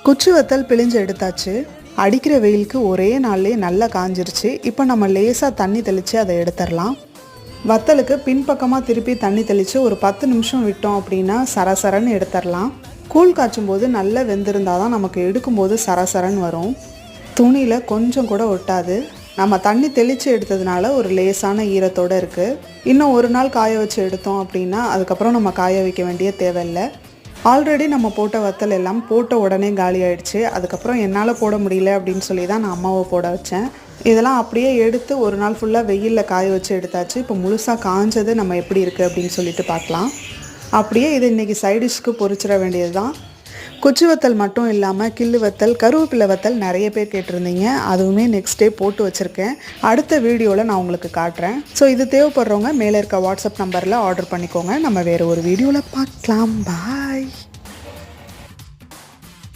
குச்சி வத்தல் பிழிஞ்சு எடுத்தாச்சு. அடிக்கிற வெயிலுக்கு ஒரே நாள்லேயே நல்லா காஞ்சிருச்சு. இப்போ நம்ம லேசாக தண்ணி தெளித்து அதை எடுத்துடலாம். வத்தலுக்கு பின்பக்கமாக திருப்பி தண்ணி தெளித்து ஒரு 10 நிமிஷம் விட்டோம் அப்படின்னா சரசரன்னு எடுத்துடலாம். கூழ் காய்ச்சும் போது நல்லா வெந்திருந்தால் தான் நமக்கு எடுக்கும்போது சரசரன்னு வரும். துணியில் கொஞ்சம் கூட ஒட்டாது. நம்ம தண்ணி தெளித்து எடுத்ததுனால ஒரு லேசான ஈரத்தோடு இருக்குது. இன்னும் ஒரு நாள் காய வச்சு எடுத்தோம் அப்படின்னா அதுக்கப்புறம் நம்ம காய வைக்க வேண்டிய தேவையில்லை. ஆல்ரெடி நம்ம போட்ட வத்தல் எல்லாம் போட்ட உடனே காலி ஆகிடுச்சு. அதுக்கப்புறம் என்னால் போட முடியல அப்படின்னு சொல்லி தான் நான் அம்மாவை போட வச்சேன். இதெல்லாம் அப்படியே எடுத்து ஒரு நாள் ஃபுல்லாக வெயிலில் காய வச்சு எடுத்தாச்சு. இப்போ முழுசாக காஞ்சது நம்ம எப்படி இருக்குது அப்படின்னு சொல்லிட்டு பார்க்கலாம். அப்படியே இது இன்றைக்கி சைடிஷ்க்கு பொரிச்சிட வேண்டியது தான். குச்சி வத்தல் மட்டும் இல்லாமல் கிள்ளு வத்தல், கருவேப்பிலை வத்தல் நிறைய பேர் கேட்டிருந்தீங்க. அதுவுமே நெக்ஸ்ட் டே போட்டு வச்சுருக்கேன். அடுத்த வீடியோவில் நான் உங்களுக்கு காட்டுறேன். ஸோ இது தேவைப்படுறவங்க மேலே இருக்க வாட்ஸ்அப் நம்பரில் ஆர்டர் பண்ணிக்கோங்க. நம்ம வேறு ஒரு வீடியோவில் பார்க்கலாம். பாய்.